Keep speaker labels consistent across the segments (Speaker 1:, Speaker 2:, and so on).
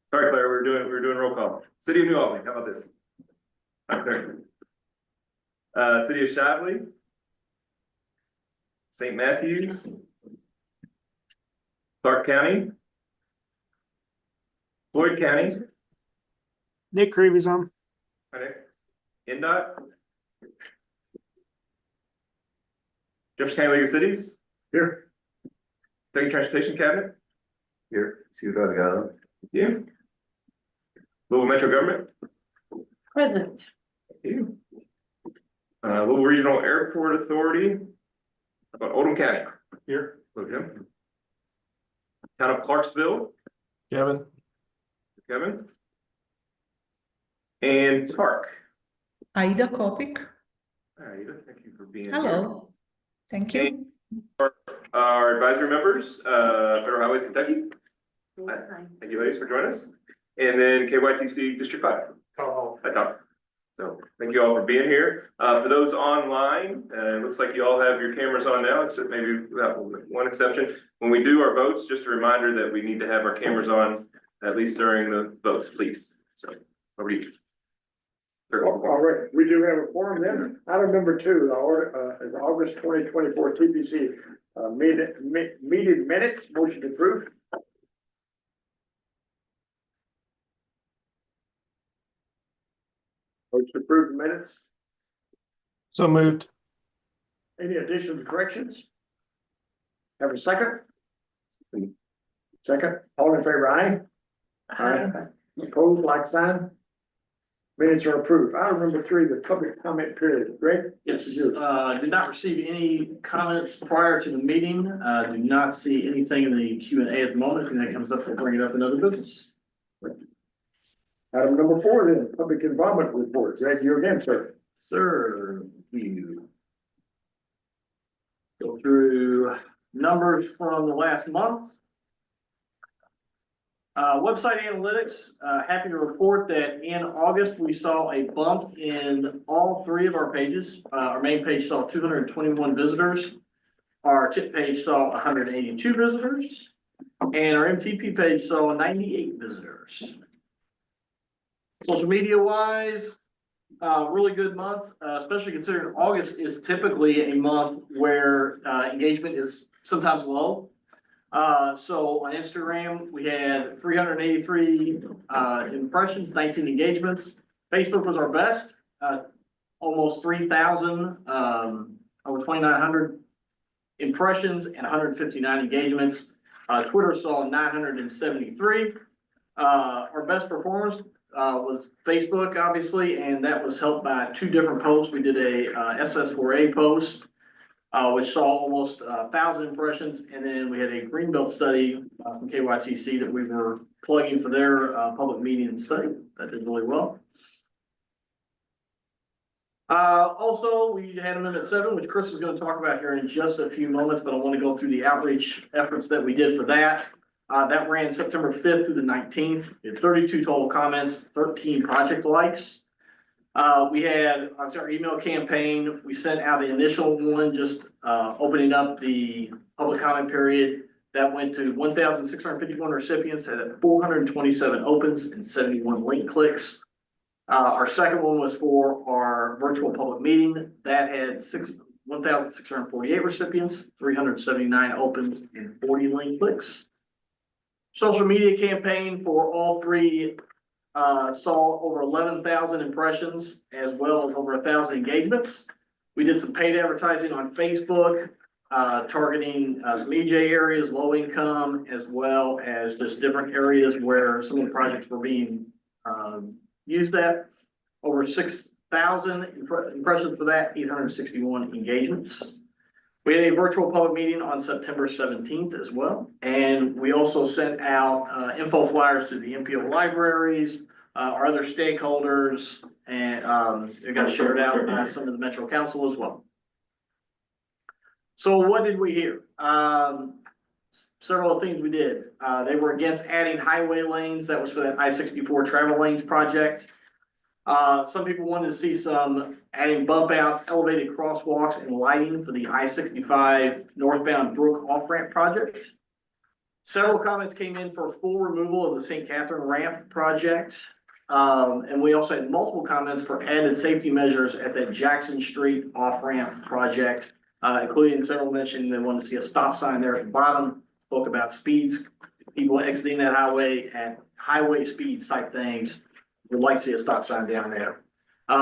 Speaker 1: Sorry, Claire, we were doing roll call. City of New Albany, how about this? Okay. City of Shively. St. Matthews. Clark County. Floyd County.
Speaker 2: Nick Creevy's on.
Speaker 1: Okay. NDOT. Jefferson County League of Cities.
Speaker 3: Here.
Speaker 1: State Transportation Cabinet.
Speaker 3: Here, see what I got.
Speaker 1: Yeah. Louisville Metro Government.
Speaker 4: Present.
Speaker 1: Thank you. Louisville Regional Airport Authority. How about Oldham County?
Speaker 3: Here.
Speaker 1: Hello, Jim. Town of Clarksville.
Speaker 3: Kevin.
Speaker 1: Kevin. And Tark.
Speaker 5: Aida Kopik.
Speaker 1: Aida, thank you for being here.
Speaker 5: Hello. Thank you.
Speaker 1: Our advisory members, Federal Highways Kentucky. Thank you ladies for joining us. And then KYTC District 5. Hi, Tom. So thank you all for being here. For those online, it looks like you all have your cameras on now, except maybe without one exception. When we do our votes, just a reminder that we need to have our cameras on at least during the votes, please. So over to you.
Speaker 6: All right, we do have a forum then. Item number 2, the August 2024 TPC meeting minutes, motion approved. Motion approved minutes.
Speaker 3: So moved.
Speaker 6: Any additions or corrections? Have a second? Second, all in favor, aye? Aye. Opposed, like sign? Minutes are approved. Item number 3, the public comment period. Greg?
Speaker 7: Yes, did not receive any comments prior to the meeting. Do not see anything in the Q&A at the moment. If that comes up, we'll bring it up in other business.
Speaker 6: Item number 4, then, public involvement report. Greg, you again, sir.
Speaker 7: Sir, you go through numbers from the last month. Website analytics, happy to report that in August, we saw a bump in all 3 of our pages. Our main page saw 221 visitors. Our tip page saw 182 visitors. And our MTP page saw 98 visitors. Social media wise, really good month, especially considering August is typically a month where engagement is sometimes low. So on Instagram, we had 383 impressions, 19 engagements. Facebook was our best, almost 3,000, over 2,900 impressions and 159 engagements. Twitter saw 973. Our best performance was Facebook, obviously, and that was helped by 2 different posts. We did a SS4A post, which saw almost 1,000 impressions, and then we had a Greenbelt study from KYTC that we were plugging for their public meeting and study. That did really well. Also, we had Amendment 7, which Chris is going to talk about here in just a few moments, but I want to go through the outreach efforts that we did for that. That ran September 5th through the 19th. We had 32 total comments, 13 project likes. We had our email campaign. We sent out the initial one, just opening up the public comment period. That went to 1,651 recipients, had 427 opens and 71 link clicks. Our second one was for our virtual public meeting. That had 1,648 recipients, 379 opens and 40 link clicks. Social media campaign for all 3 saw over 11,000 impressions as well as over 1,000 engagements. We did some paid advertising on Facebook, targeting some EJ areas, low income, as well as just different areas where some of the projects were being used at. Over 6,000 impressions for that, 861 engagements. We had a virtual public meeting on September 17th as well. And we also sent out info flyers to the MPO libraries, our other stakeholders, and it got shared out by some of the Metro Council as well. So what did we hear? Several things we did. They were against adding highway lanes. That was for that I-64 travel lanes project. Some people wanted to see some adding bump outs, elevated crosswalks, and lighting for the I-65 northbound Brook off-ramp project. Several comments came in for full removal of the St. Catherine ramp project. And we also had multiple comments for added safety measures at that Jackson Street off-ramp project. Including several mentioned they want to see a stop sign there at the bottom, spoke about speeds, people exiting that highway at highway speeds type things. Would like to see a stop sign down there.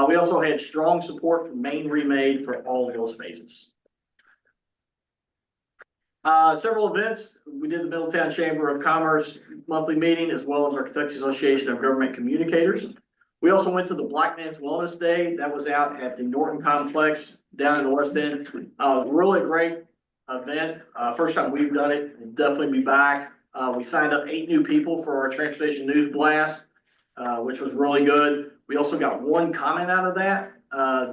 Speaker 7: We also had strong support for Main Remade for all of those phases. Several events. We did the Middletown Chamber of Commerce monthly meeting, as well as our Kentucky Association of Government Communicators. We also went to the Black Man's Wellness Day. That was out at the Norton Complex down in the West End. It was really a great event. First time we've done it. We'll definitely be back. We signed up 8 new people for our Transportation News Blast, which was really good. We also got 1 comment out of that,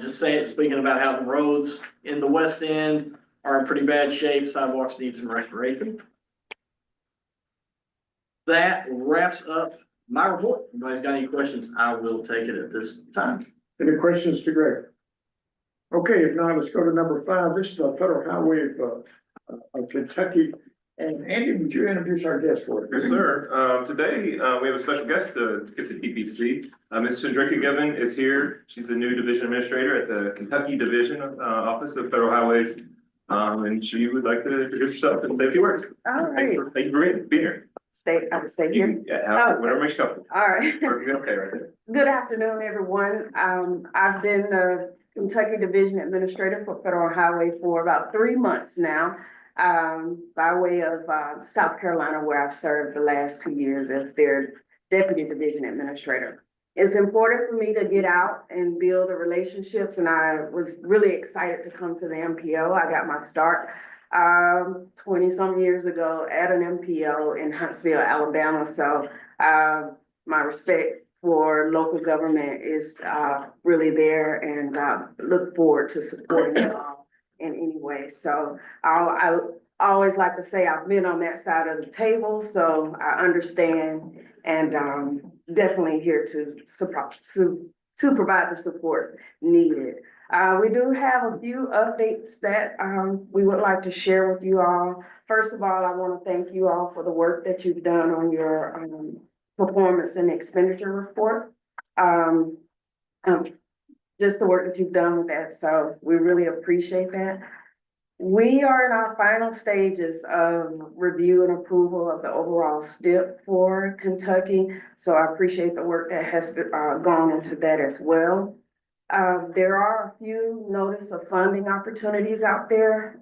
Speaker 7: just speaking about how the roads in the West End are in pretty bad shape. Sidewalks need some restoration. That wraps up my report. If anybody's got any questions, I will take it at this time.
Speaker 6: Any questions to Greg? Okay, if not, let's go to number 5. This is the Federal Highway of Kentucky. And Andy, would you introduce our guest for us?
Speaker 1: Yes, sir. Today, we have a special guest to get to TPC. Ms. Chandrika Given is here. She's the new division administrator at the Kentucky Division Office of Federal Highways. And she would like to introduce herself and say a few words.
Speaker 8: All right,
Speaker 1: Thank you for being here.
Speaker 8: I would stay here.
Speaker 1: Yeah, whatever makes you comfortable.
Speaker 8: All right.
Speaker 1: Perfectly okay right there.
Speaker 8: Good afternoon, everyone. I've been the Kentucky Division Administrator for Federal Highway for about 3 months now. By way of South Carolina, where I've served the last 2 years as their Deputy Division Administrator. It's important for me to get out and build the relationships, and I was really excited to come to the MPO. I got my start 20-some years ago at an MPO in Huntsville, Alabama. So my respect for local government is really there, and look forward to supporting it all in any way. So I always like to say I've been on that side of the table, so I understand, and definitely here to provide the support needed. We do have a few updates that we would like to share with you all. First of all, I want to thank you all for the work that you've done on your performance and expenditure report. Just the work that you've done with that. So we really appreciate that. We are in our final stages of review and approval of the overall STIP for Kentucky. So I appreciate the work that has gone into that as well. There are a few notice of funding opportunities out there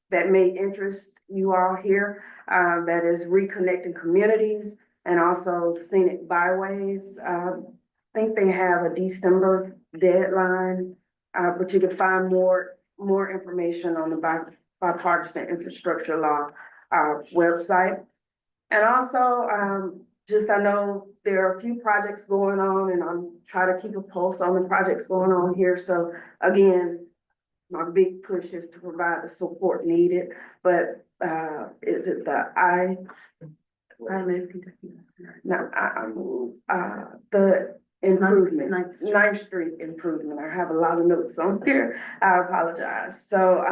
Speaker 8: that may interest you all here. That is reconnecting communities and also scenic byways. I think they have a December deadline, but you can find more information on the bipartisan infrastructure law website. And also, I know there are a few projects going on, and I'm trying to keep a pulse on the projects going on here. So again, my big push is to provide the support needed. But is it the improvement, 9th Street improvement? I have a lot of notes on here. I apologize. So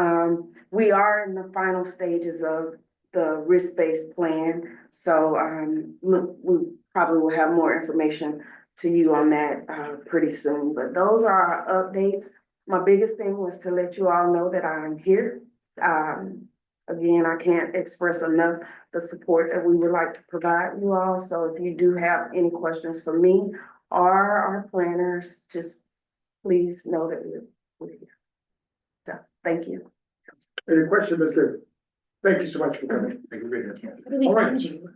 Speaker 8: we are in the final stages of the risk-based plan. So we probably will have more information to you on that pretty soon. But those are our updates. My biggest thing was to let you all know that I'm here. Again, I can't express enough the support that we would like to provide you all. So if you do have any questions for me or our planners, just please know that we're here. So thank you.
Speaker 6: Any questions, Mr.? Thank you so much for coming.
Speaker 1: Thank you for being here.
Speaker 4: How do we
Speaker 6: All right.
Speaker 4: find you?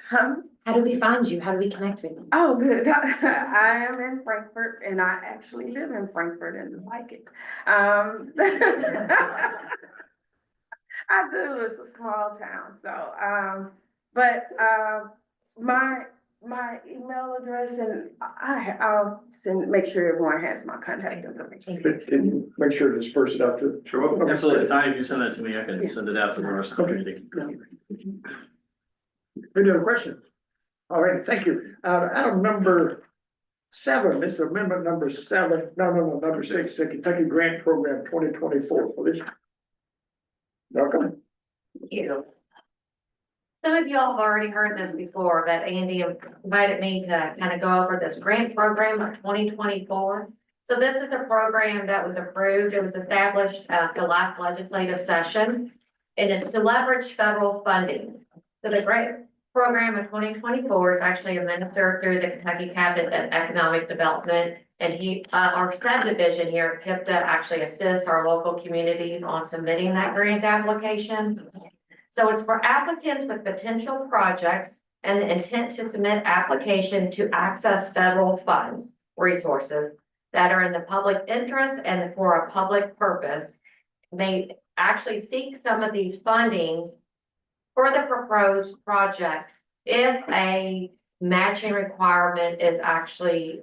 Speaker 8: Huh?
Speaker 4: How do we find you? How do we connect with you?
Speaker 8: Oh, good. I am in Frankfurt, and I actually live in Frankfurt and like it. I do. It's a small town. So, my email address, and I'll make sure everyone has my contact information.
Speaker 6: Can you make sure to disperse it out to?
Speaker 1: Sure will.
Speaker 7: Absolutely. Tanya, if you send that to me, I can send it out to the rest of the community.
Speaker 6: Any other questions? All right, thank you. Item number 7, this is amendment number 7, number 6, the Kentucky Grant Program 2024. Welcome.
Speaker 4: Thank you. Some of you all have already heard this before, but Andy invited me to kind of go over this grant program of 2024. So this is a program that was approved. It was established the last legislative session. And it's to leverage federal funding. So the grant program of 2024 is actually administered through the Kentucky Cabinet of Economic Development. And our subdivision here at KIPTA actually assists our local communities on submitting that grant application. So it's for applicants with potential projects and the intent to submit application to access federal funds, resources that are in the public interest and for a public purpose, may actually seek some of these fundings for the proposed project if a matching requirement is actually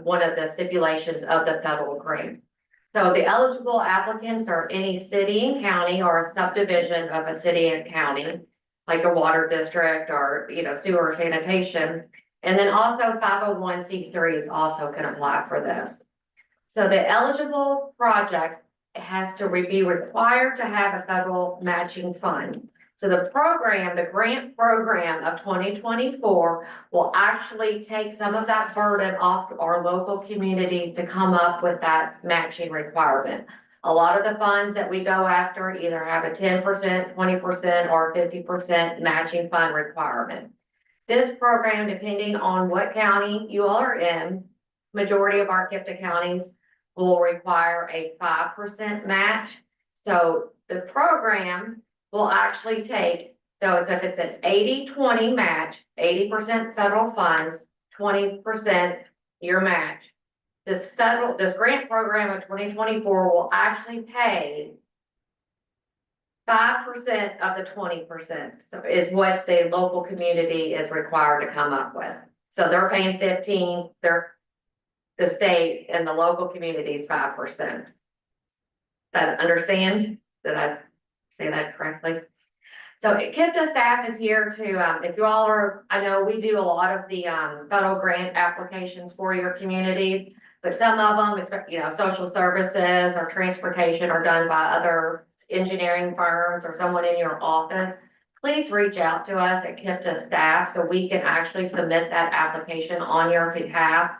Speaker 4: one of the stipulations of the federal grant. So the eligible applicants are any city and county or a subdivision of a city and county, like a water district or, sewer sanitation. And then also 501c3s also can apply for this. So the eligible project has to be required to have a federal matching fund. So the grant program of 2024 will actually take some of that burden off our local communities to come up with that matching requirement. A lot of the funds that we go after either have a 10%, 20%, or 50% matching fund requirement. This program, depending on what county you all are in, majority of our KIPTA counties will require a 5% match. So the program will actually take, so if it's an 80-20 match, 80% federal funds, 20% your match. This grant program of 2024 will actually pay 5% of the 20%. So is what the local community is required to come up with. So they're paying 15, the state and the local communities 5%. That understand? Did I say that correctly? So KIPTA staff is here to, if you all are, I know we do a lot of the federal grant applications for your communities, but some of them, social services or transportation are done by other engineering firms or someone in your office. Please reach out to us at KIPTA staff so we can actually submit that application on your behalf.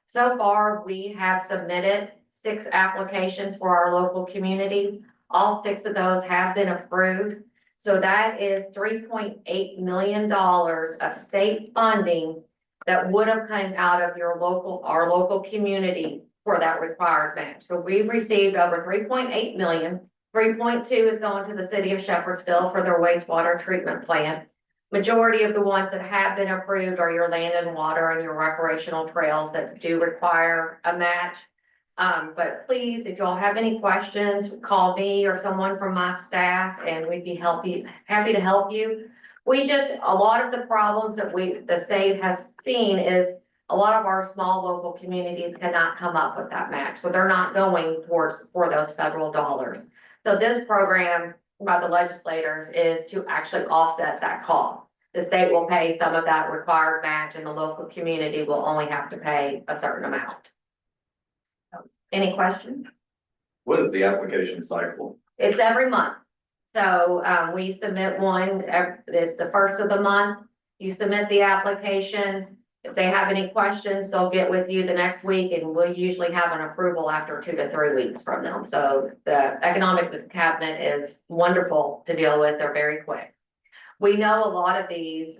Speaker 4: So far, we have submitted 6 applications for our local communities. All 6 of those have been approved. So that is $3.8 million of state funding that would have come out of our local community for that required match. So we've received over $3.8 million. 3.2 is going to the city of Shepherdsville for their wastewater treatment plant. Majority of the ones that have been approved are your land and water and your recreational trails that do require a match. But please, if y'all have any questions, call me or someone from my staff and we'd be happy to help you. A lot of the problems that the state has seen is a lot of our small local communities cannot come up with that match. So they're not going for those federal dollars. So this program by the legislators is to actually offset that cost. The state will pay some of that required match and the local community will only have to pay a certain amount. Any questions?
Speaker 3: What is the application cycle?
Speaker 4: It's every month. So we submit one, it's the first of the month. You submit the application. If they have any questions, they'll get with you the next week and we'll usually have an approval after 2 to 3 weeks from them. So the economic cabinet is wonderful to deal with. They're very quick. We know a lot of these,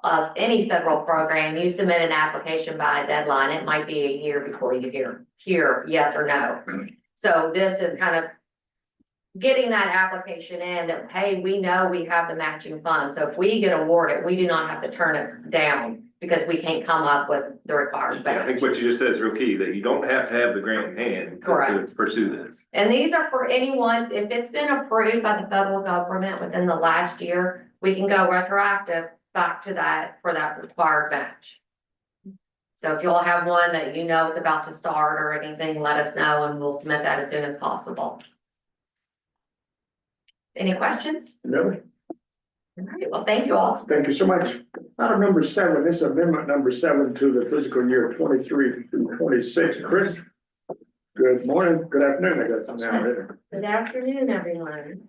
Speaker 4: of any federal program, you submit an application by a deadline. It might be a year before you hear yes or no. So this is kind of getting that application in that, hey, we know we have the matching funds. So if we get awarded, we do not have to turn it down because we can't come up with the required
Speaker 1: Yeah, I
Speaker 4: match.
Speaker 1: think what you just said is real key, that you don't have to have the grant in hand to pursue this.
Speaker 4: And these are for anyone, if it's been approved by the federal government within the last year, we can go retroactive back to that for that required match. So if you'll have one that it's about to start or anything, let us know and we'll submit that as soon as possible. Any questions?
Speaker 6: No,
Speaker 4: All right, well, thank you all.
Speaker 6: thank you so much. Item number 7, this is amendment number 7 to the fiscal year 23 through 26. Chris? Good morning, good afternoon, I guess now.
Speaker 4: Good afternoon, everyone.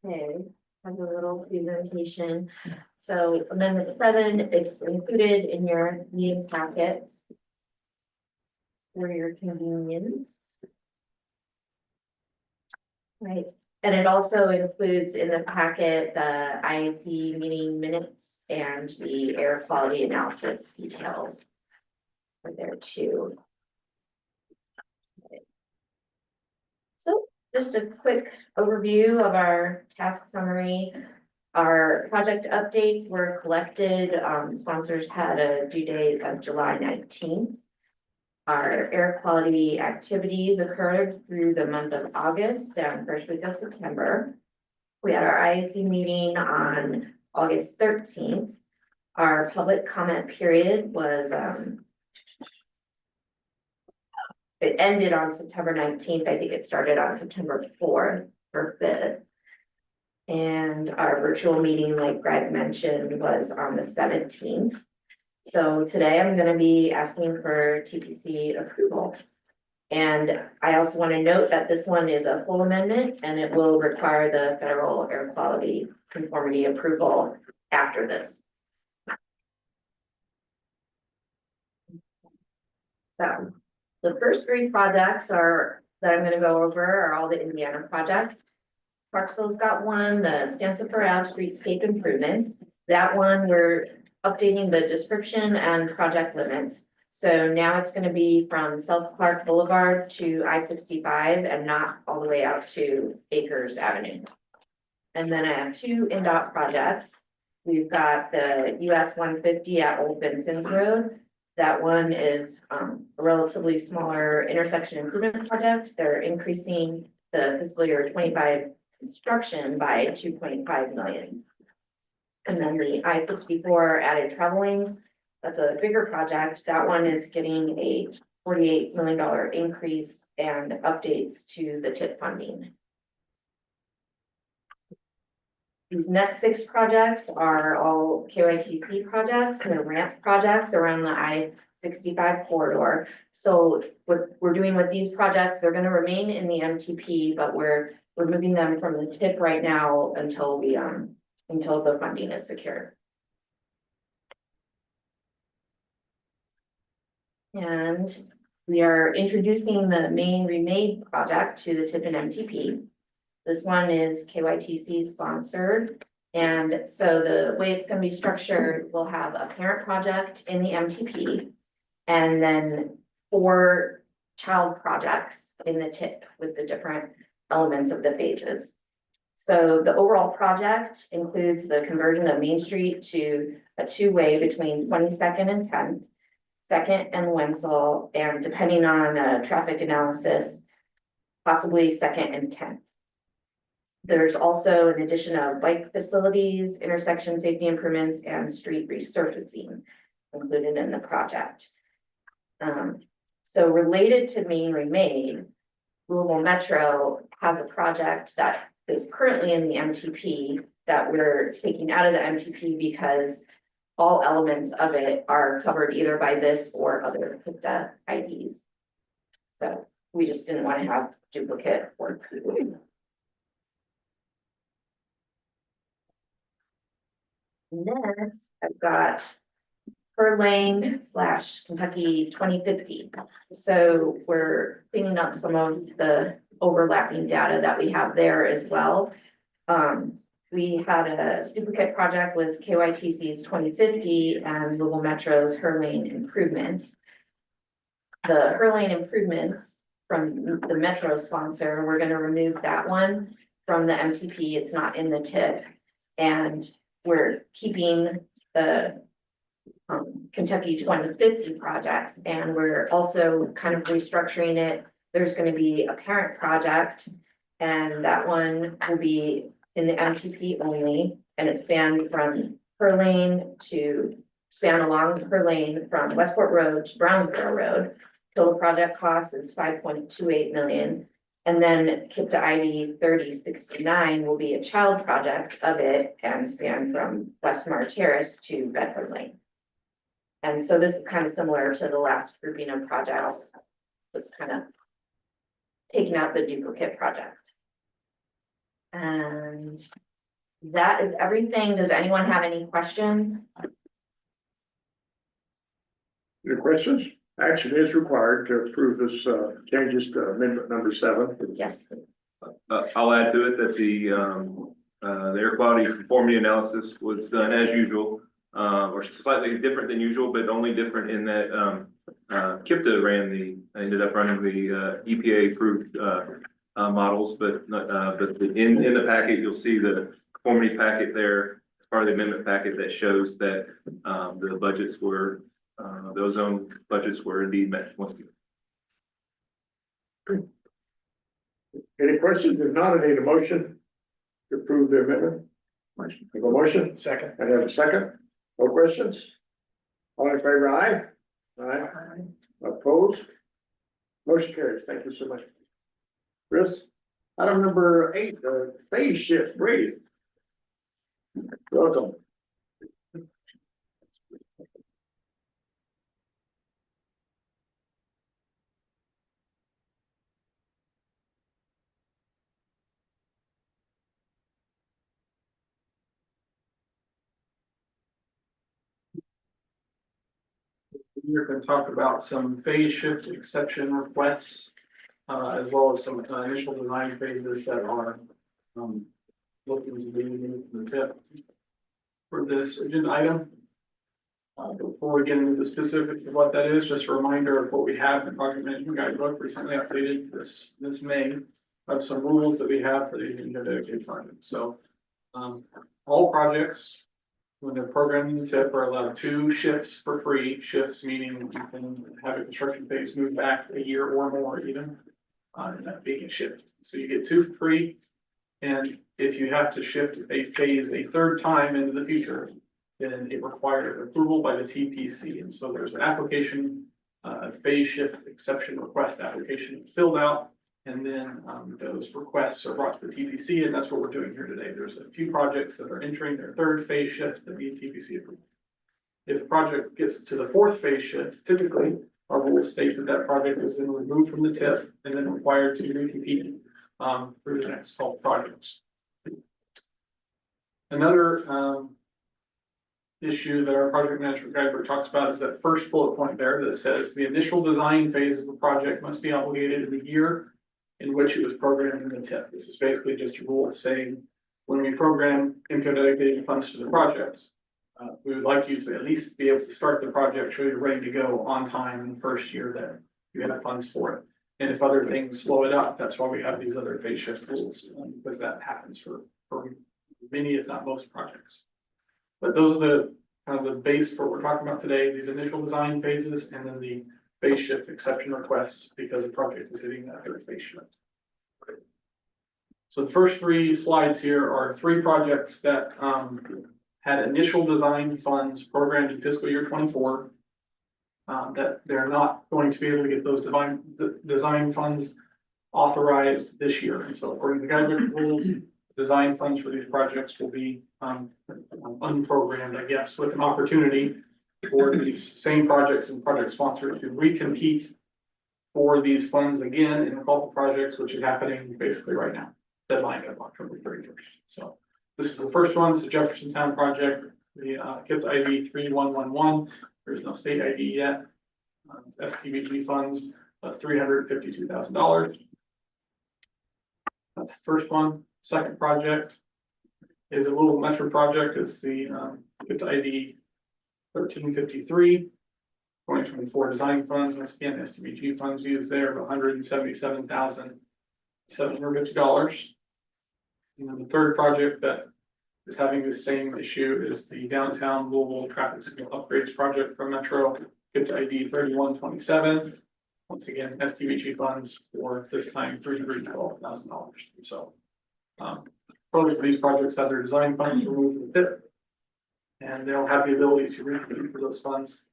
Speaker 4: Okay, have a little presentation. So amendment 7, it's included in your meeting packets for your convenience. Right, and it also includes in the packet, the IAC meeting minutes and the air quality analysis details. Are there too. So just a quick overview of our task summary. Our project updates were collected, sponsors had a due date of July 19th. Our air quality activities occurred through the month of August and first week of September. We had our IAC meeting on August 13th. Our public comment period was, it ended on September 19th. I think it started on September 4th or 5th. And our virtual meeting, like Greg mentioned, was on the 17th. So today I'm going to be asking for TPC approval. And I also want to note that this one is a full amendment and it will require the federal air quality conformity approval after this. So the first 3 projects that I'm going to go over are all the Indiana projects. Parksville's got one, the Stanford Ave streetscape improvements. That one we're updating the description and project limits. So now it's going to be from South Clark Boulevard to I-65 and not all the way out to Acres Avenue. And then I have 2 NDOT projects. We've got the US 150 at Old Benson's Road. That one is a relatively smaller intersection improvement project. They're increasing the fiscal year 25 construction by 2.5 million. And then the I-64 added travel lanes, that's a bigger project. That one is getting a $48 million increase and updates to the TIP funding. These next 6 projects are all KYTC projects, they're ramp projects around the I-65 corridor. So what we're doing with these projects, they're going to remain in the MTP, but we're moving them from the TIP right now until the funding is secure. And we are introducing the main remade project to the TIP and MTP. This one is KYTC sponsored. And so the way it's going to be structured, we'll have a parent project in the MTP and then 4 child projects in the TIP with the different elements of the phases. So the overall project includes the conversion of Main Street to a 2-way between 22nd and 10th, 2nd and Wenzel, and depending on traffic analysis, possibly 2nd and 10th. There's also an addition of bike facilities, intersection safety improvements, and street resurfacing included in the project. So related to Main Remade, Louisville Metro has a project that is currently in the MTP that we're taking out of the MTP because all elements of it are covered either by this or other HIPAA IDs. So we just didn't want to have duplicate work. Next, I've got Per Lane / Kentucky 2050. So we're cleaning up some of the overlapping data that we have there as well. We had a duplicate project with KYTC's 2050 and Louisville Metro's Her Lane improvements. The Her Lane improvements from the Metro sponsor, we're going to remove that one from the MTP. It's not in the TIP. And we're keeping the Kentucky 2050 projects, and we're also kind of restructuring it. There's going to be a parent project, and that one will be in the MTP only, and it spanned from Her Lane to span along Her Lane from Westport Road to Brownsboro Road. Total project cost is 5.28 million. And then KIPTA ID 3069 will be a child project of it and span from Westmar Terrace to Bedford Lane. And so this is kind of similar to the last grouping of projects. It's kind of taking out the duplicate project. And that is everything. Does anyone have any questions?
Speaker 6: Any questions? Action is required to approve this, changes to amendment number 7.
Speaker 4: Yes.
Speaker 1: I'll add to it that the air quality conformity analysis was done as usual, or slightly different than usual, but only different in that, KIPTA ended up running the, EPA approved, models, but in the packet, you'll see the conformity packet there, as part of the amendment packet that shows that, the budgets were, those own budgets were indeed met once again.
Speaker 6: Any questions? If not, I need a motion to approve the amendment. Motion. Have a motion? Second. I have a second. No questions? All in favor, aye? Aye. Opposed? Motion carries. Thank you so much. Chris, item number 8, phase shift, Brady. Welcome.
Speaker 9: We're going to talk about some phase shift exception requests, as well as some initial design phases that are looking to be moved from the tip for this agenda item. Before we get into the specifics of what that is, just a reminder of what we have in the project management guidebook recently updated this May of some rules that we have for these dedicated projects. So all projects, when they're programming the tip, are allowed 2 shifts for free. Shifts meaning you can have a construction phase move back a year or more even, and that being a shift. So you get 2 for free. And if you have to shift a phase a 3rd time into the future, then it requires approval by the TPC. And so there's an application, phase shift exception request application filled out. And then those requests are brought to the TPC, and that's what we're doing here today. There's a few projects that are entering their 3rd phase shift that need TPC approval. If a project gets to the 4th phase shift, typically our rules state that that project is then removed from the TIF and then required to recompete through the next 12 projects. Another issue that our project management guidebook talks about is that first bullet point there that says the initial design phase of a project must be obligated in the year in which it was programmed in the TIP. This is basically just a rule saying when we program IMCO dedicated funds to the projects, we would like you to at least be able to start the project, show you're ready to go on time in the first year that you have funds for it. And if other things slow it up, that's why we have these other phase shift rules, because that happens for many, if not most projects. But those are the kind of the base for what we're talking about today, these initial design phases, and then the phase shift exception requests because a project is hitting that 3rd phase shift. So the first 3 slides here are 3 projects that had initial design funds programmed in fiscal year 24. That they're not going to be able to get those design funds authorized this year. And so according to the guidebook rules, design funds for these projects will be unprogrammed, I guess, with an opportunity for these same projects and project sponsors to recompete for these funds again in the call for projects, which is happening basically right now, deadline of October 31st. So this is the first one. It's a Jefferson Town project, the KIPT ID 3111. There's no state ID yet. STBG funds of $352,000. That's the first one. Second project is a little metro project. It's the KIPT ID 1353. 2024 design funds. Once again, STBG funds used there of $177,750. And then the third project that is having the same issue is the downtown Louisville traffic signal upgrades project from Metro, KIPT ID 3127. Once again, STBG funds for this time $312,000. So both of these projects have their design funds removed from the TIP, and they'll have the ability to recompete for those funds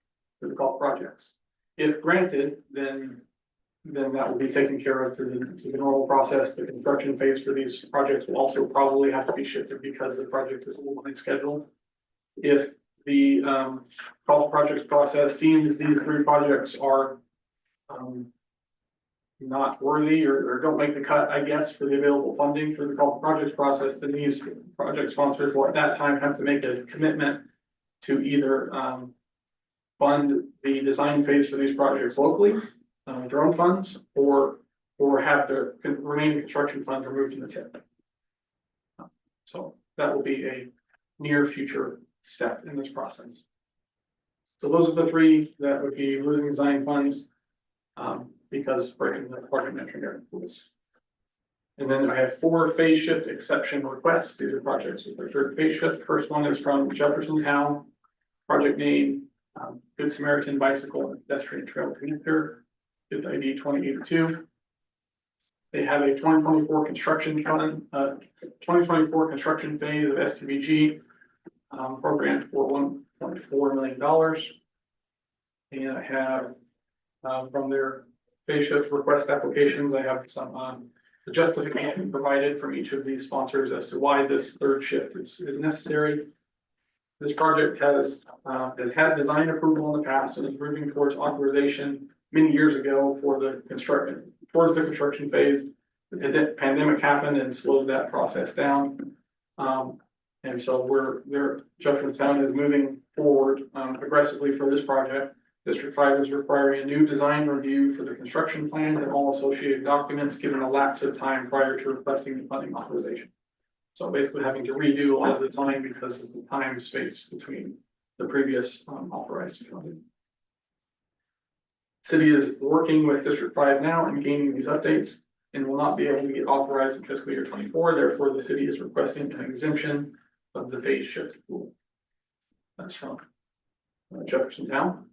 Speaker 9: for the golf projects. If granted, then that will be taken care of through the normal process. The construction phase for these projects will also probably have to be shifted because the project is a little behind schedule. If the golf projects process deems these 3 projects are not worthy or don't make the cut, I guess, for the available funding through the projects process, then these project sponsors will at that time have to make a commitment to either fund the design phase for these projects locally, with their own funds, or have the remaining construction funds removed from the tip. So that will be a near future step in this process. So those are the three that would be losing design funds, because breaking the project management rules. And then I have 4 phase shift exception requests. These are projects with their third phase shift. First one is from Jefferson Town. Project name, Good Samaritan Bicycle and Pedestrian Trail Connector, good ID 2082. They have a 2024 construction fund, 2024 construction phase of STVG program for $1.4 million. And I have from their phase shift request applications, I have some the justification provided from each of these sponsors as to why this third shift is necessary. This project has had design approval in the past and is moving towards authorization many years ago for the construction phase. The pandemic happened and slowed that process down. And so Jefferson Town is moving forward aggressively for this project. District 5 is requiring a new design review for the construction plan and all associated documents, given a lapse of time prior to requesting the funding authorization. So basically having to redo a lot of the design because of the time space between the previous authorized funding. City is working with District 5 now and gaining these updates and will not be able to get authorized in fiscal year 24. Therefore, the city is requesting an exemption of the phase shift rule. That's from Jefferson Town.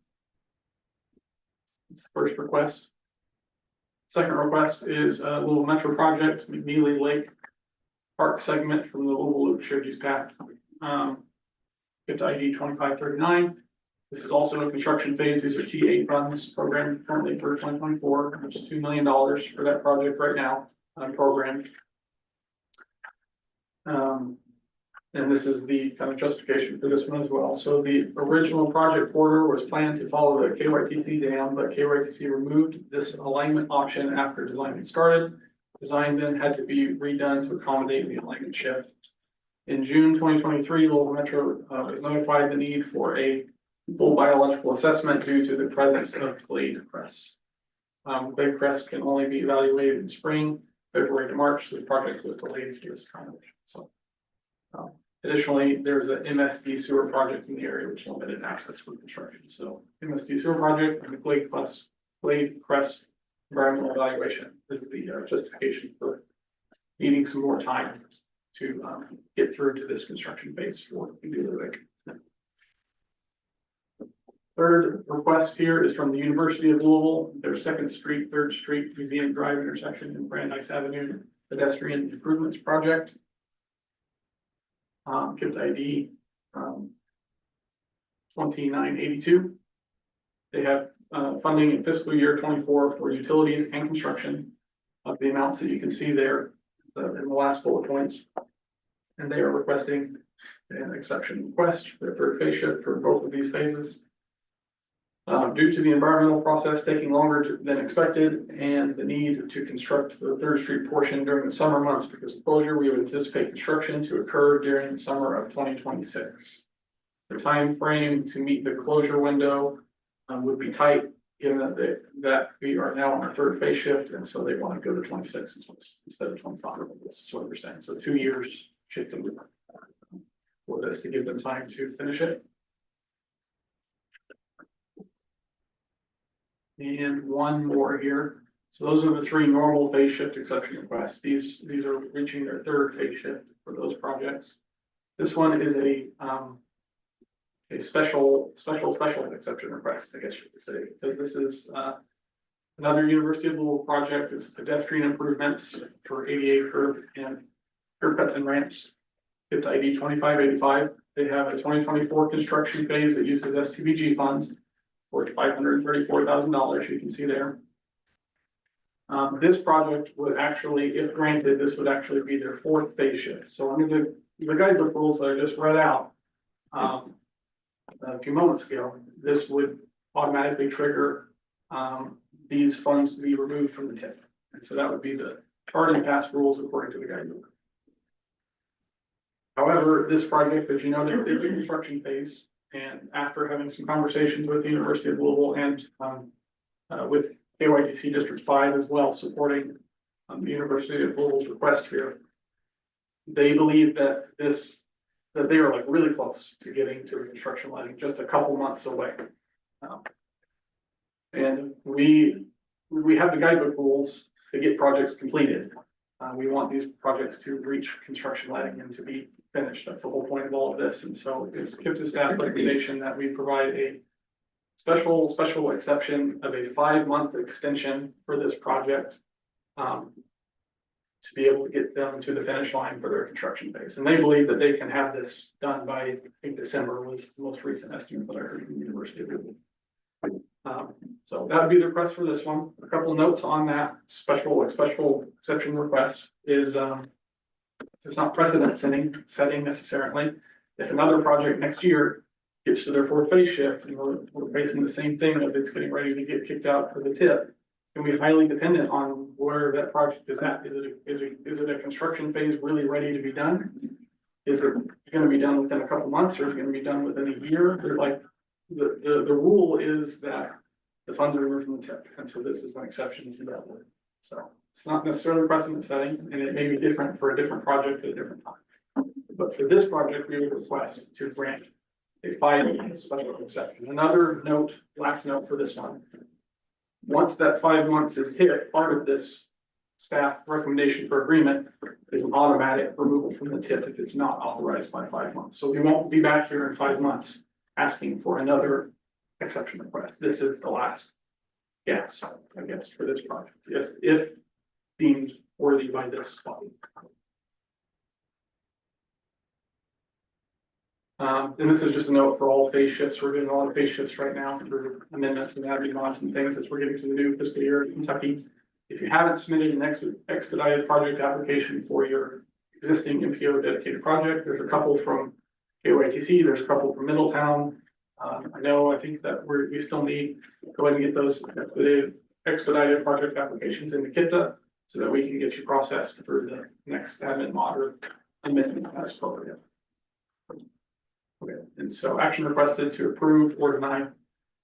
Speaker 9: It's the first request. Second request is a little metro project, McNeely Lake Park segment from the Louisville Loop Shared Use Path. Get to ID 2539. This is also a construction phase. These are T8 funds program currently for 2024, which is $2 million for that project right now, programmed. And this is the kind of justification for this one as well. So the original project order was planned to follow the KYTC dam, but KYTC removed this alignment option after design had started. Design then had to be redone to accommodate the alignment shift. In June 2023, Louisville Metro was notified the need for a full biological assessment due to the presence of blade crest. Blade crest can only be evaluated in spring, February to March, so the project was delayed to this kind of. So additionally, there's an MSD sewer project in the area which limited access for construction. So MSD sewer project and the blade crest environmental evaluation is the justification for needing some more time to get through to this construction phase for the lake. Third request here is from the University of Louisville, their 2nd Street, 3rd Street, Museum Drive intersection in Brandeis Avenue pedestrian improvements project. Gives ID 2982. They have funding in fiscal year 24 for utilities and construction of the amounts that you can see there in the last bullet points. And they are requesting an exception request for their third phase shift for both of these phases. Due to the environmental process taking longer than expected and the need to construct the 3rd Street portion during the summer months because of closure, we would anticipate construction to occur during the summer of 2026. The time frame to meet the closure window would be tight, given that we are now on our 3rd phase shift, and so they want to go to 26 instead of 25. This is what they're saying. So 2 years shifting for this to give them time to finish it. And one more here. So those are the 3 normal phase shift exception requests. These are reaching their 3rd phase shift for those projects. This one is a special exception request, I guess you could say. So this is another University of Louisville project. It's pedestrian improvements for ADA curb cuts and ramps. Get to ID 2585. They have a 2024 construction phase that uses STVG funds for $534,000, you can see there. This project would actually, if granted, this would actually be their 4th phase shift. So under the guidebook rules that I just read out a few moments ago, this would automatically trigger these funds to be removed from the tip. And so that would be the hard and fast rules according to the guidebook. However, this project, as you noted, is a construction phase, and after having some conversations with the University of Louisville and with KYTC District 5 as well, supporting the University of Louisville's request here, they believe that that they are like really close to getting to a construction lighting, just a couple months away. And we have the guidebook rules to get projects completed. We want these projects to reach construction lighting and to be finished. That's the whole point of all of this. And so it's KIPTA staff recommendation that we provide a special exception of a 5-month extension for this project. To be able to get them to the finish line for their construction phase. And they believe that they can have this done by, I think, December was the most recent estimate that I heard from the University of Louisville. So that would be the request for this one. A couple of notes on that special exception request is, it's not precedent setting necessarily. If another project next year gets to their 4th phase shift and we're facing the same thing of it's getting ready to get kicked out for the tip, can be highly dependent on where that project is at. Is it a construction phase really ready to be done? Is it gonna be done within a couple months, or is it gonna be done within a year? They're like, the rule is that the funds are removed from the tip, and so this is an exception to that rule. So it's not necessarily precedent setting, and it may be different for a different project at a different time. But for this project, we would request to grant a 5-month special exception. Another note, last note for this one. Once that 5 months is hit, part of this staff recommendation for agreement is an automatic removal from the tip if it's not authorized by 5 months. So we won't be back here in 5 months asking for another exception request. This is the last gas, I guess, for this project, if deemed worthy by this body. And this is just a note for all phase shifts. We're doing a lot of phase shifts right now for amendments and adding mods and things as we're getting to the new fiscal year in Kentucky. If you haven't submitted an expedited project application for your existing MPO dedicated project, there's a couple from KYTC, there's a couple from Middletown. I think that we still need to go ahead and get those expedited project applications into KIPTA so that we can get you processed through the next admin mod or amendment as appropriate. Okay, and so action requested to approve or deny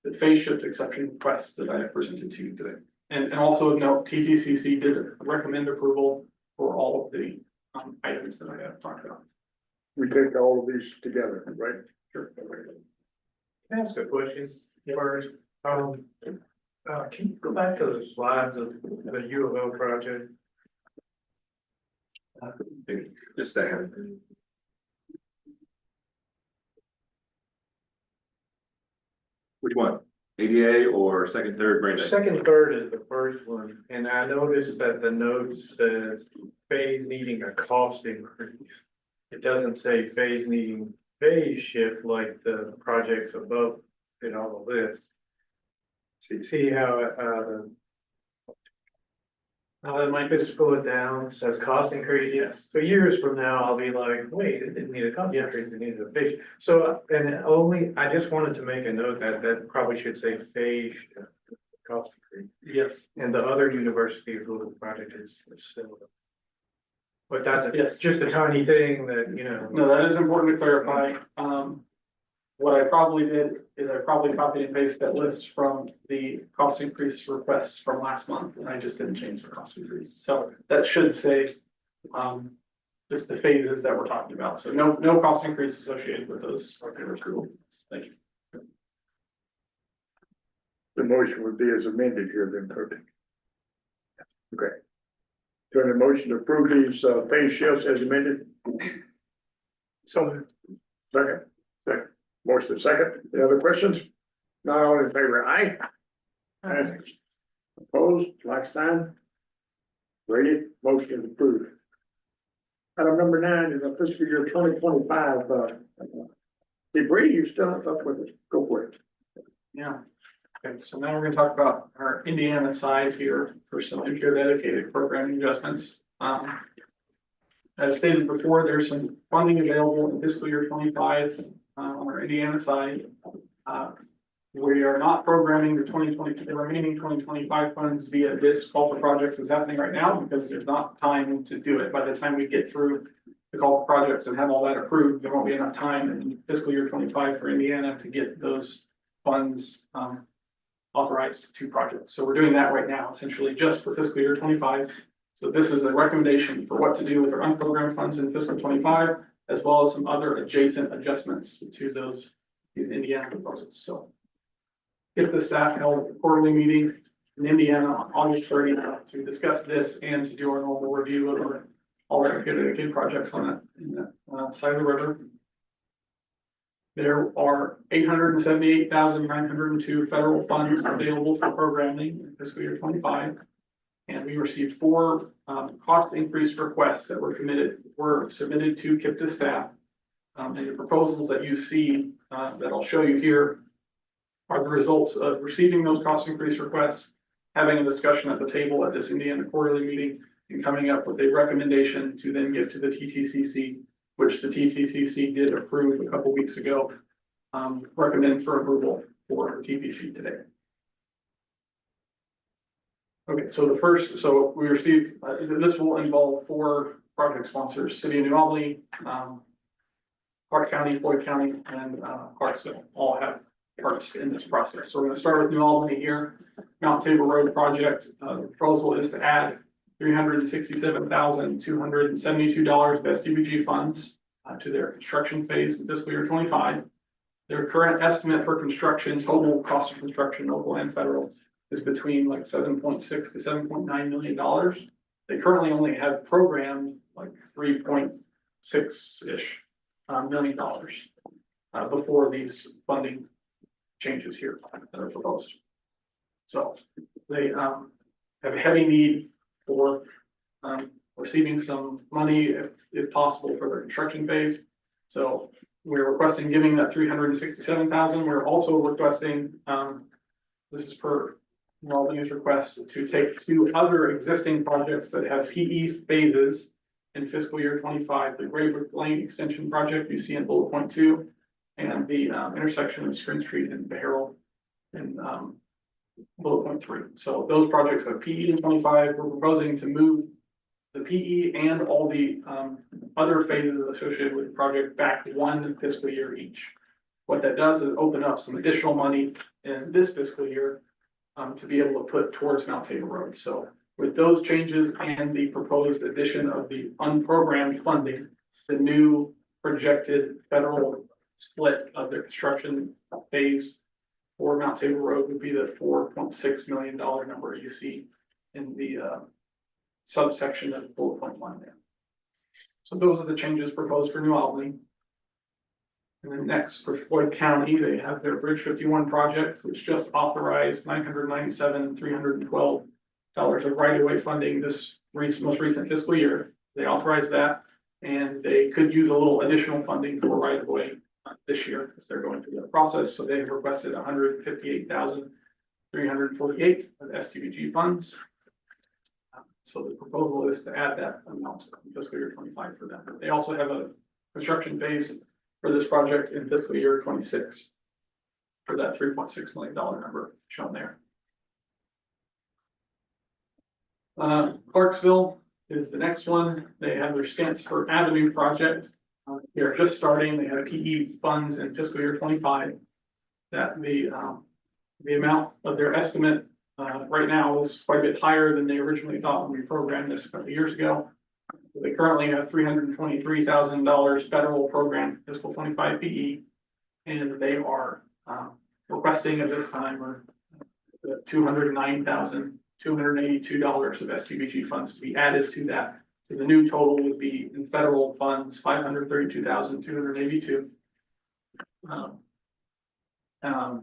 Speaker 9: the phase shift exception requests that I have presented to you today. And also note, TTCC did recommend approval for all of the items that I have talked about.
Speaker 6: We take all of these together, right?
Speaker 9: Sure.
Speaker 10: Can I ask a question first? Can you go back to the slides of the U of L project?
Speaker 1: Just a second. Which one? ADA or second, third, Brandon?
Speaker 10: Second, third is the first one, and I noticed that the note says phase needing a cost increase. It doesn't say phase needing phase shift like the projects above in all of this. See how Mike just pull it down, says cost increase.
Speaker 9: Yes.
Speaker 10: So years from now, I'll be like, wait, it didn't need a cost increase, it needed a phase. So, I just wanted to make a note that probably should say phase cost increase.
Speaker 9: Yes.
Speaker 10: And the other university of the project is similar. But that's
Speaker 9: Yes.
Speaker 10: just a tiny thing that,
Speaker 9: No, that is important to clarify. What I probably did is I probably copied and pasted that list from the cost increase requests from last month, and I just didn't change the cost increase. So that should say, just the phases that we're talking about. So no cost increase associated with those. Thank you.
Speaker 6: The motion would be as amended here then, perfect. Okay. Turn the motion to approve these phase shifts as amended.
Speaker 10: So
Speaker 6: Second. Motion second. Any other questions? Not all in favor, aye? Aye. Opposed, like sign? Rated, motion is approved. Item number 9 is a fiscal year 2025. Hey, Brady, you still up with it? Go for it.
Speaker 9: Yeah. Okay, so now we're gonna talk about our Indiana side here for some MPO dedicated programming adjustments. As stated before, there's some funding available in fiscal year 25 on our Indiana side. We are not programming the remaining 2025 funds via this call for projects that's happening right now because there's not time to do it. By the time we get through the call for projects and have all that approved, there won't be enough time in fiscal year 25 for Indiana to get those funds authorized to projects. So we're doing that right now, essentially just for fiscal year 25. So this is a recommendation for what to do with our unprogrammed funds in fiscal 25, as well as some other adjacent adjustments to these Indiana proposals. So if the staff held a quarterly meeting in Indiana on August 30th to discuss this and to do our normal review of all our good projects on that side of the river. There are 878,902 federal funds available for programming in fiscal year 25. And we received 4 cost increase requests that were submitted to KIPTA staff. And the proposals that you see that I'll show you here are the results of receiving those cost increase requests, having a discussion at the table at this Indiana quarterly meeting, and coming up with a recommendation to then give to the TTCC, which the TTCC did approve a couple weeks ago, recommend for approval for TPC today. Okay, so we received, this will involve 4 project sponsors: City of New Albany, Clark County, Floyd County, and Clarksville all have parts in this process. So we're going to start with New Albany here. Mount Table Road project. The proposal is to add $367,272 of SDBG funds to their construction phase in fiscal year 25. Their current estimate for construction, total cost of construction, local and federal, is between like $7.6 to $7.9 million. They currently only have programmed like $3.6-ish million before these funding changes here that are proposed. So they have a heavy need for receiving some money if possible for their construction phase. So we're requesting giving that $367,000. We're also requesting, this is per Albany's request, to take 2 other existing projects that have PE phases in fiscal year 25, the Graybrook Lane Extension Project you see in bullet point 2, and the intersection of Screen Street and Beharrell in bullet point 3. So those projects have PE in 25. We're proposing to move the PE and all the other phases associated with the project back 1 fiscal year each. What that does is open up some additional money in this fiscal year to be able to put towards Mount Table Road. So with those changes and the proposed addition of the unprogrammed funding, the new projected federal split of the construction phase for Mount Table Road would be the $4.6 million number you see in the subsection of bullet point 1 there. So those are the changes proposed for New Albany. And then next for Floyd County, they have their Bridge 51 project, which just authorized $997,312 of right-of-way funding this most recent fiscal year. They authorized that, and they could use a little additional funding for right-of-way this year as they're going through that process. So they have requested $158,348 of STBG funds. So the proposal is to add that amount in fiscal year 25 for them. They also have a construction phase for this project in fiscal year 26 for that $3.6 million number shown there. Clarksville is the next one. They have their Stansford Avenue project. They are just starting. They have PE funds in fiscal year 25. That the amount of their estimate right now is quite a bit higher than they originally thought when we programmed this a couple of years ago. They currently have $323,000 federal program fiscal 25 PE, and they are requesting at this time $209,282 of STBG funds to be added to that. So the new total would be in federal funds $532,282.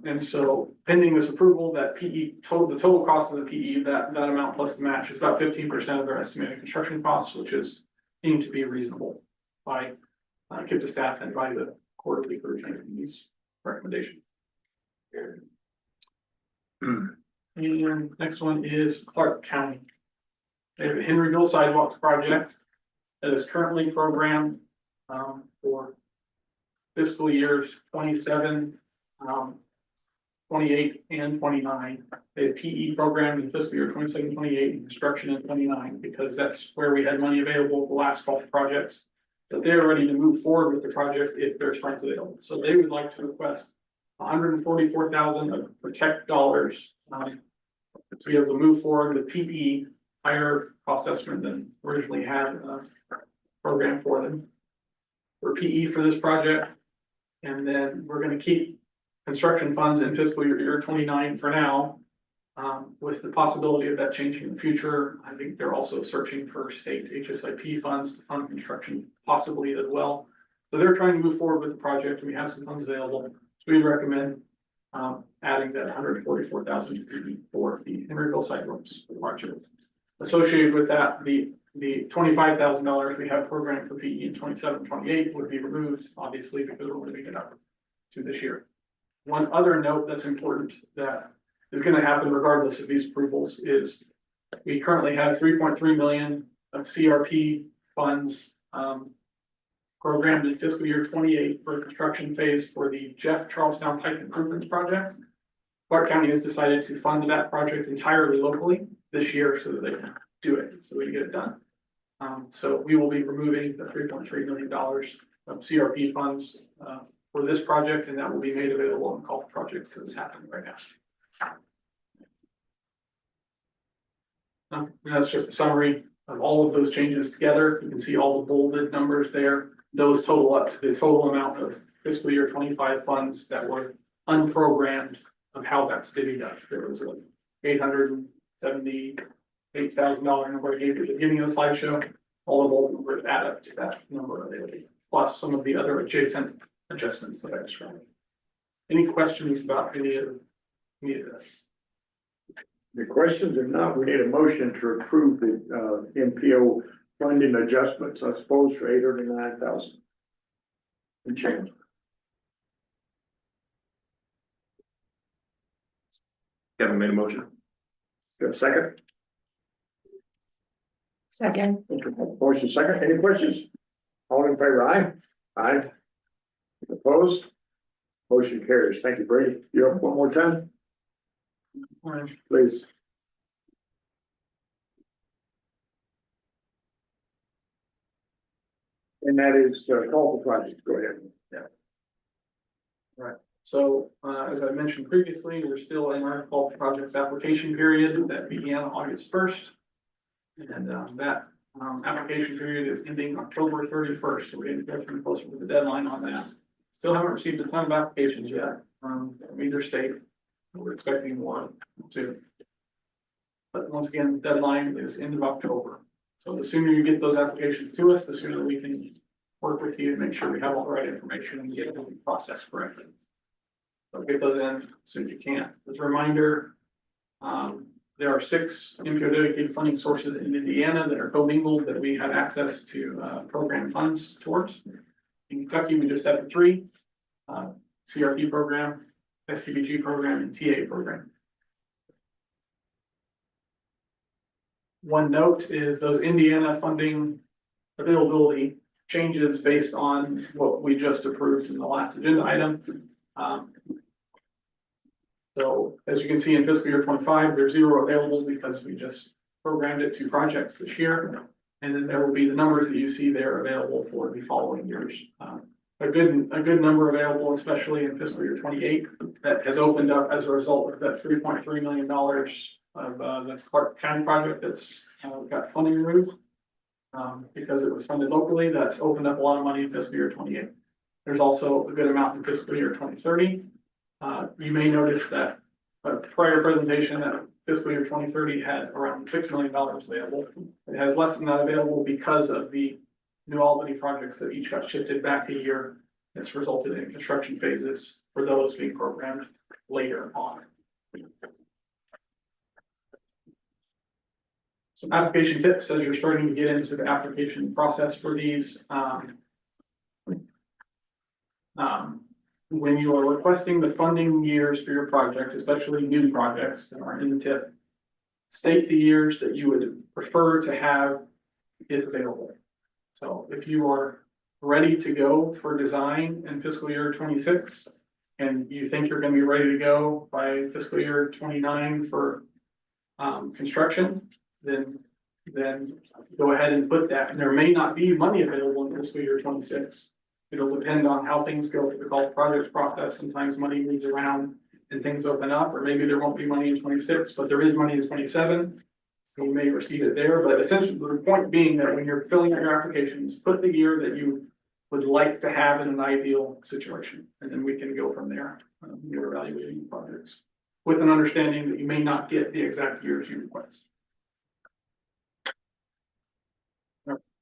Speaker 9: And so pending this approval, that PE the total cost of the PE, that amount plus the match is about 15% of their estimated construction costs, which is deemed to be reasonable by KIPTA staff and by the quarterly version of these recommendations. And next one is Clark County. They have a Henryville sidewalks project that is currently programmed for fiscal years 27 28 and 29. A PE program in fiscal year 27, 28, and construction in 29, because that's where we had money available the last couple of projects. But they're ready to move forward with the project if there's funds available. So they would like to request 144,000 of protect dollars. To be able to move forward with PE, higher cost estimate than originally had program for them. For PE for this project. And then we're gonna keep construction funds in fiscal year 29 for now. With the possibility of that changing in the future. I think they're also searching for state HSIP funds to fund construction possibly as well. So they're trying to move forward with the project and we have some funds available. So we recommend adding that 144,000 for the Emeryville sidewalks project. Associated with that, the $25,000 we have programmed for PE in 27, 28 would be removed, obviously, because we're moving it up to this year. One other note that's important that is going to happen regardless of these approvals is we currently have 3.3 million of CRP funds programmed in fiscal year 28 for construction phase for the Jeff Charlestown Pike Improvements Project. Clark County has decided to fund that project entirely locally this year so that they can do it, so we can get it done. So we will be removing the $3.3 million of CRP funds for this project, and that will be made available in call projects that's happening right now. And that's just a summary of all of those changes together. You can see all the bolded numbers there. Those total up to the total amount of fiscal year 25 funds that were unprogrammed of how that's divvied up. There was a $878,000 number I gave you at the beginning of the slideshow. All of those numbers add up to that number available, plus some of the other adjacent adjustments that I described. Any questions about any of this?
Speaker 6: The questions are not, we need a motion to approve the MPO funding adjustments, I suppose, for 809,000. And change.
Speaker 1: Kevin made a motion.
Speaker 6: Do you have a second?
Speaker 5: Second.
Speaker 6: Motion second. Any questions? All in favor, aye? Aye. Opposed? Motion carries. Thank you, Brady. You're up one more time, please. And that is call for project. Go ahead.
Speaker 9: Right. So as I mentioned previously, we're still in our call for projects application period that began August 1st. And that application period is ending October 31st. So we're getting closer closer to the deadline on that. Still haven't received a ton of applications yet from either state. We're expecting more soon. But once again, the deadline is end of October. So the sooner you get those applications to us, the sooner we can work with you and make sure we have all the right information and get it processed correctly. So get those in as soon as you can. As a reminder, there are 6 MPO dedicated funding sources in Indiana that are commingled that we have access to program funds towards. In Kentucky, we just have the 3, CRP program, STBG program, and TA program. One note is those Indiana funding availability changes based on what we just approved in the last agenda item. So as you can see in fiscal year 25, there's 0 available because we just programmed it to projects this year. And then there will be the numbers that you see there available for the following years. A good number available, especially in fiscal year 28, that has opened up as a result of that $3.3 million of the Clark County project that's got funding removed. Because it was funded locally, that's opened up a lot of money in fiscal year 28. There's also a good amount in fiscal year 2030. You may notice that a prior presentation that fiscal year 2030 had around $6 million available. It has less than that available because of the New Albany projects that each got shifted back a year. It's resulted in construction phases for those being programmed later on. Some application tips as you're starting to get into the application process for these. When you are requesting the funding years for your project, especially new projects that are in the tip, state the years that you would prefer to have if available. So if you are ready to go for design in fiscal year 26 and you think you're gonna be ready to go by fiscal year 29 for construction, then go ahead and put that. And there may not be money available in fiscal year 26. It'll depend on how things go through the golf projects process. Sometimes money moves around and things open up, or maybe there won't be money in 26, but there is money in 27. You may receive it there, but essentially the point being that when you're filling out your applications, put the year that you would like to have in an ideal situation, and then we can go from there. You're evaluating projects with an understanding that you may not get the exact years you request.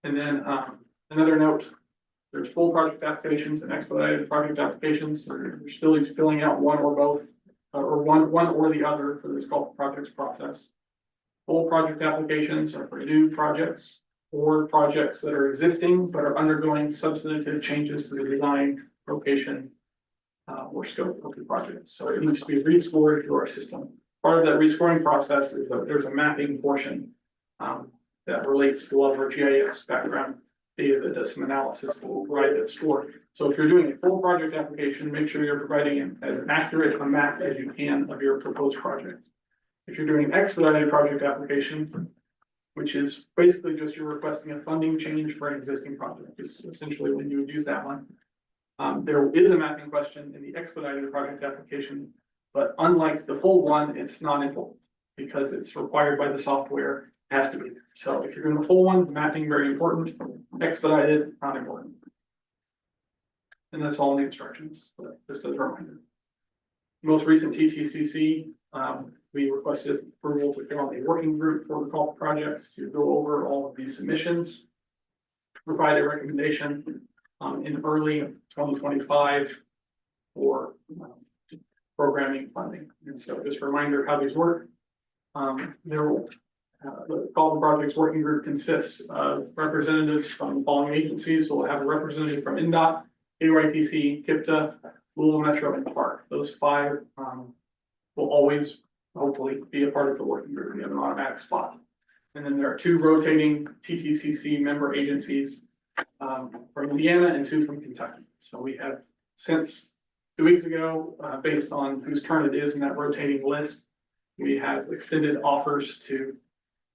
Speaker 9: And then another note, there's full project applications and expedited project applications. You're still filling out one or both, or one or the other for this golf projects process. Full project applications are for new projects or projects that are existing but are undergoing substantive changes to the design, location, or scope of the project. So it needs to be rescored through our system. Part of that rescoring process is that there's a mapping portion that relates to all of our GIS background data that does some analysis that will provide that score. So if you're doing a full project application, make sure you're providing as accurate a map as you can of your proposed project. If you're doing an expedited project application, which is basically just you're requesting a funding change for an existing project, is essentially when you would use that one. There is a mapping question in the expedited project application, but unlike the full one, it's not important because it's required by the software, it has to be there. So if you're doing the full one, mapping very important, expedited, not important. And that's all in the instructions, but just as a reminder. Most recent TTCC, we requested approval to fill out a working group for the golf projects to go over all of these submissions, provide a recommendation in early 2025 for programming funding. And so just a reminder of how these work. The golf projects working group consists of representatives from the following agencies. So we'll have a representative from NDOT, KYTC, KIPTA, Louisville Metro, and Park. Those five will always hopefully be a part of the working group. We have an automatic spot. And then there are two rotating TTCC member agencies from Indiana and two from Kentucky. So we have since 2 weeks ago, based on whose turn it is in that rotating list, we have extended offers to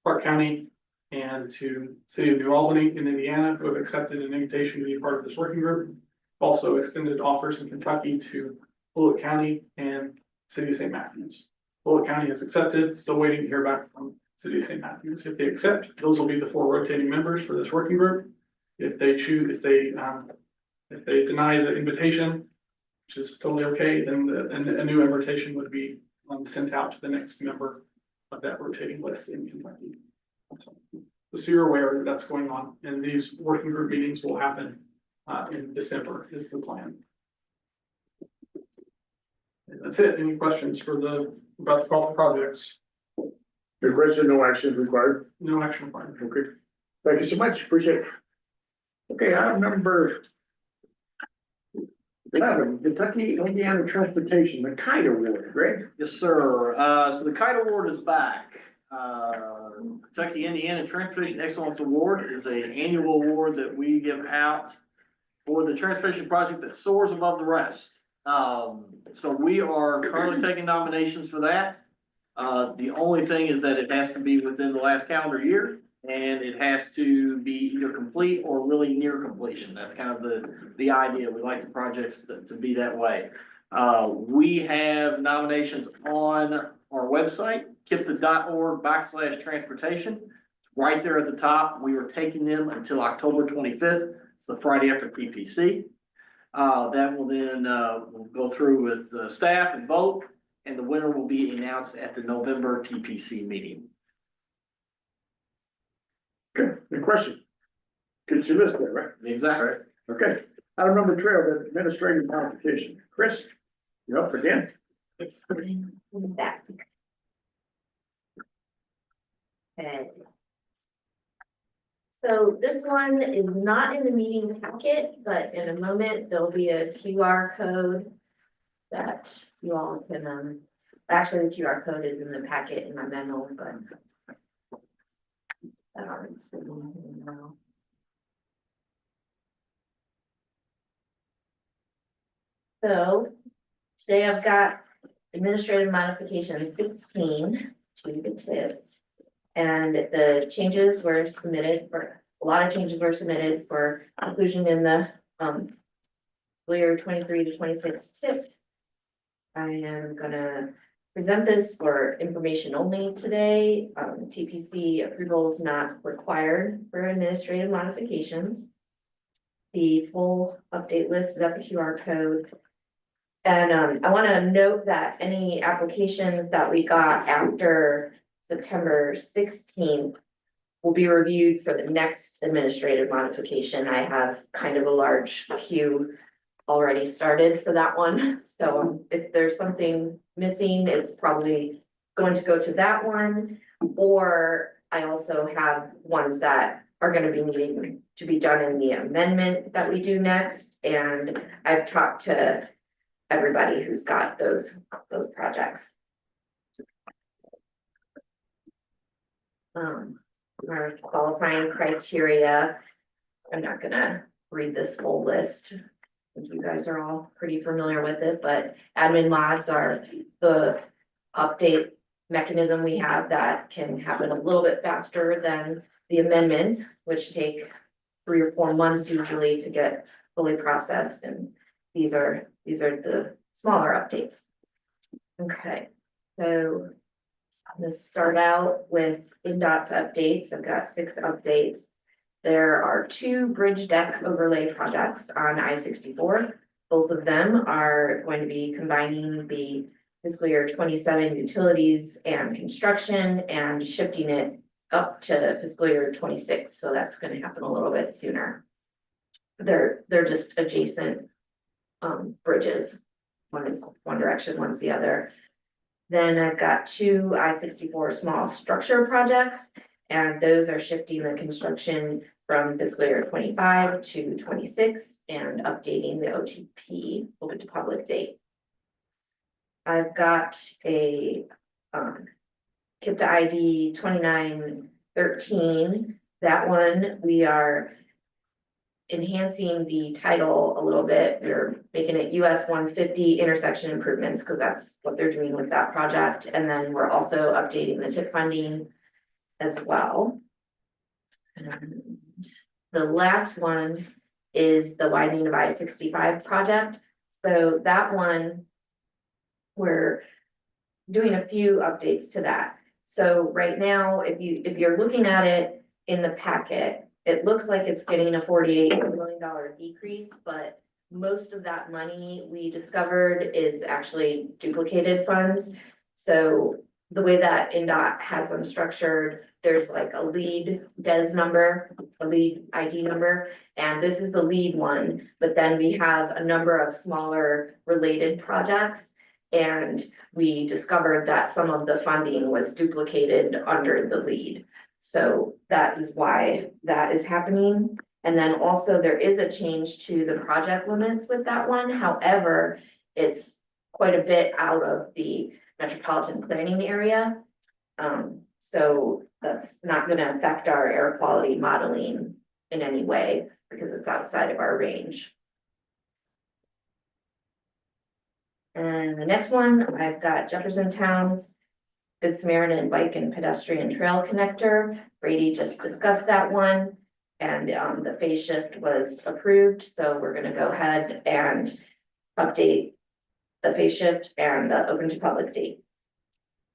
Speaker 9: Park County and to City of New Albany in Indiana, who have accepted an invitation to be part of this working group. Also extended offers in Kentucky to Bullitt County and City of St. Matthews. Bullitt County has accepted, still waiting to hear back from City of St. Matthews. If they accept, those will be the 4 rotating members for this working group. If they choose, if they deny the invitation, which is totally okay, then a new invitation would be sent out to the next member of that rotating list in Kentucky. So you're aware that that's going on, and these working group meetings will happen in December is the plan. And that's it. Any questions about the golf projects?
Speaker 6: Good question, no action required.
Speaker 9: No action required.
Speaker 6: Okay, thank you so much, appreciate it. Okay, item number 11, Kentucky Indiana Transportation, the Kite Award, Greg?
Speaker 7: Yes, sir. So the Kite Award is back. Kentucky Indiana Transportation Excellence Award is an annual award that we give out for the transportation project that soars above the rest. So we are currently taking nominations for that. The only thing is that it has to be within the last calendar year, and it has to be either complete or really near completion. That's kind of the idea. We like the projects to be that way. We have nominations on our website, kipta.org/transportation. It's right there at the top. We are taking them until October 25th. It's the Friday after PPC. That will then we'll go through with staff and vote, and the winner will be announced at the November TPC meeting.
Speaker 6: Okay, any question? Could you list that, right?
Speaker 7: Exactly.
Speaker 6: Okay, item number 12, administrative modification. Chris, you up again?
Speaker 4: It's back. Okay. So this one is not in the meeting packet, but in a moment, there'll be a QR code that you all can, actually the QR code is in the packet in my memo, but that already now. So Today I've got administrative modification 16 to the tip. And the changes were submitted a lot of changes were submitted for inclusion in the year 23 to 26 tip. I am gonna present this for information only today. TPC approval is not required for administrative modifications. The full update list is at the QR code. And I want to note that any applications that we got after September 16th will be reviewed for the next administrative modification. I have kind of a large queue already started for that one. So if there's something missing, it's probably going to go to that one. Or I also have ones that are going to be needing to be done in the amendment that we do next. And I've talked to everybody who's got those projects. Our qualifying criteria, I'm not gonna read this full list. I think you guys are all pretty familiar with it, but admin mods are the update mechanism we have that can happen a little bit faster than the amendments, which take 3 or 4 months usually to get fully processed, and these are the smaller updates. Okay, so I'm gonna start out with INDOT's updates. I've got 6 updates. There are 2 bridge deck overlay projects on I-64. Both of them are going to be combining the fiscal year 27 utilities and construction and shifting it up to fiscal year 26. So that's going to happen a little bit sooner. They're just adjacent bridges. One is one direction, one's the other. Then I've got 2 I-64 small structure projects, and those are shifting the construction from fiscal year 25 to 26 and updating the OTP, open to public date. I've got a KIPTA ID 2913. That one we are enhancing the title a little bit. We're making it US 150 intersection improvements because that's what they're doing with that project. And then we're also updating the TIP funding as well. And the last one is the widening of I-65 project. So that one, we're doing a few updates to that. So right now, if you're looking at it in the packet, it looks like it's getting a $48 million decrease, but most of that money we discovered is actually duplicated funds. So the way that INDOT has them structured, there's like a lead DES number, a lead ID number, and this is the lead one. But then we have a number of smaller related projects, and we discovered that some of the funding was duplicated under the lead. So that is why that is happening. And then also there is a change to the project limits with that one. However, it's quite a bit out of the metropolitan planning area. So that's not going to affect our air quality modeling in any way because it's outside of our range. And the next one, I've got Jefferson Town's Good Samaritan Bike and Pedestrian Trail Connector. Brady just discussed that one, and the phase shift was approved. So we're going to go ahead and update the phase shift and the open to public date.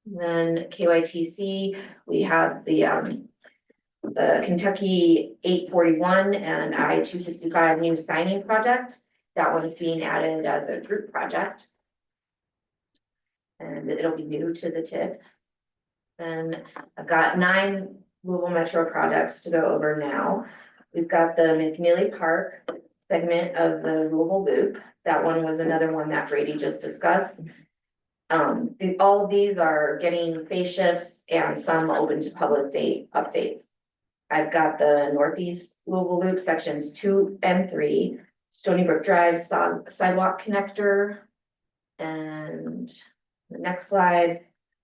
Speaker 4: And then KYTC, we have the Kentucky 841 and I-265 new signing project. That one's being added as a group project. And it'll be new to the TIP. And I've got 9 Louisville Metro projects to go over now. We've got the McNeely Park segment of the Louisville Loop. That one was another one that Brady just discussed. All of these are getting phase shifts and some open to public date updates. I've got the Northeast Louisville Loop sections 2 and 3, Stony Brook Drive sidewalk connector. And the next slide,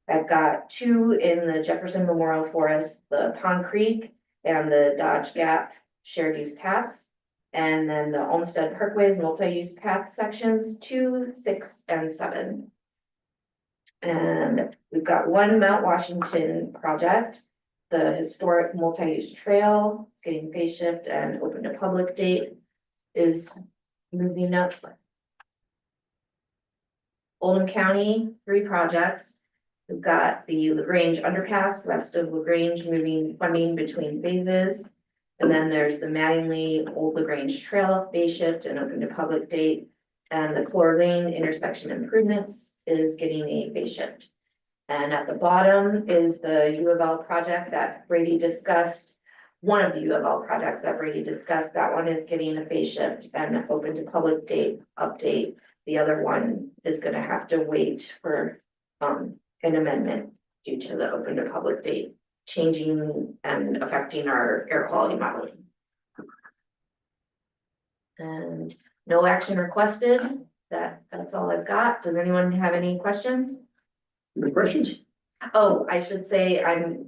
Speaker 4: I've got 2 in the Jefferson Memorial Forest, the Pond Creek and the Dodge Gap shared use paths. And then the Olmsted Parkways multi-use path sections 2, 6, and 7. And we've got one Mount Washington project, the historic multi-use trail, it's getting phase shift and open to public date is moving up. Oldham County, 3 projects. We've got the LaGrange underpass, west of LaGrange, moving funding between phases. And then there's the Mattingly Old LaGrange Trail phase shift and open to public date. And the Clore Lane intersection improvements is getting a phase shift. And at the bottom is the U of L project that Brady discussed. One of the U of L projects that Brady discussed, that one is getting a phase shift and open to public date update. The other one is gonna have to wait for an amendment due to the open to public date changing and affecting our air quality modeling. And no action requested. That's all I've got. Does anyone have any questions?
Speaker 6: Any questions?
Speaker 4: Oh, I should say I'm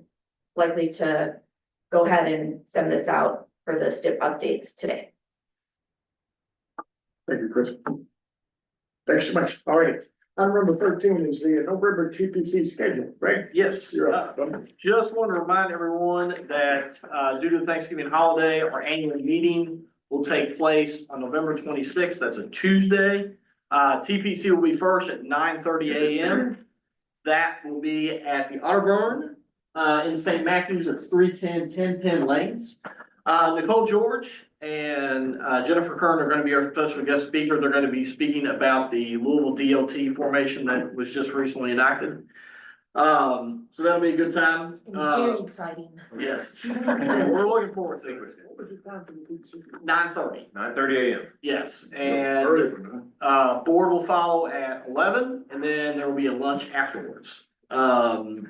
Speaker 4: likely to go ahead and send this out for the STIP updates today.
Speaker 6: Thank you, Chris. Thanks so much. All right. Item number 13 is the November TPC schedule, right?
Speaker 7: Yes,
Speaker 6: You're up.
Speaker 7: just want to remind everyone that due to the Thanksgiving holiday, our annual meeting will take place on November 26th. That's a Tuesday. TPC will be first at 9:30 a.m. That will be at the Otterburn in St. Matthews. It's 310 10 Penn Lanes. Nicole George and Jennifer Kern are going to be our special guest speaker. They're going to be speaking about the Louisville DOT formation that was just recently enacted. So that'll be a good time.
Speaker 4: Very exciting.
Speaker 7: Yes, we're looking forward to it. 9:30.
Speaker 1: 9:30 a.m.
Speaker 7: Yes, and board will follow at 11, and then there will be a lunch afterwards. So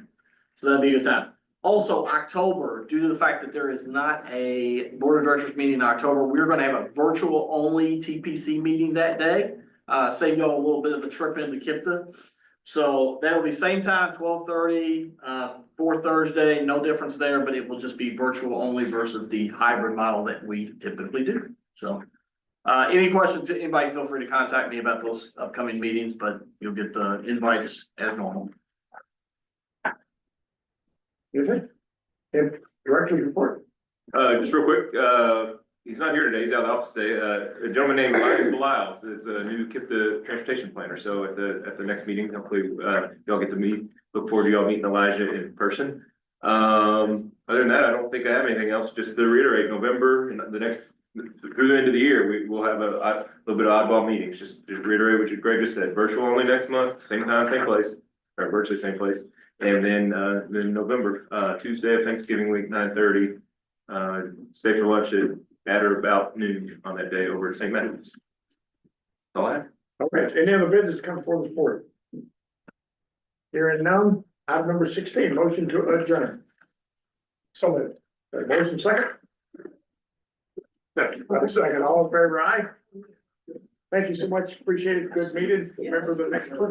Speaker 7: that'll be a good time. Also, October, due to the fact that there is not a board of directors meeting in October, we're gonna have a virtual only TPC meeting that day. Save y'all a little bit of a trip into Kipta. So that'll be same time, 12:30, for Thursday, no difference there, but it will just be virtual only versus the hybrid model that we typically do. So, any questions, anybody feel free to contact me about those upcoming meetings, but you'll get the invites as normal.
Speaker 6: Anything? Director's report?
Speaker 1: Just real quick, he's not here today, he's out of the office today. A gentleman named Elijah Beliles is a new KIPTA transportation planner. So at the next meeting, hopefully, y'all get to meet. Look forward to y'all meeting Elijah in person. Other than that, I don't think I have anything else. Just to reiterate, November and the next, through the end of the year, we will have a little bit of oddball meetings. Just to reiterate what Greg just said, virtual only next month, same time, same place, or virtually same place. And then November, Tuesday of Thanksgiving week, 9:30. Stay for lunch at or about noon on that day over at St. Matthew's. That's all I have.
Speaker 6: All right, any other business come before the board? Hearing none, item number 16, motion to adjourn. So moved. Motion second? Second, all in favor, aye? Thank you so much, appreciate it, good meeting, remember the next one.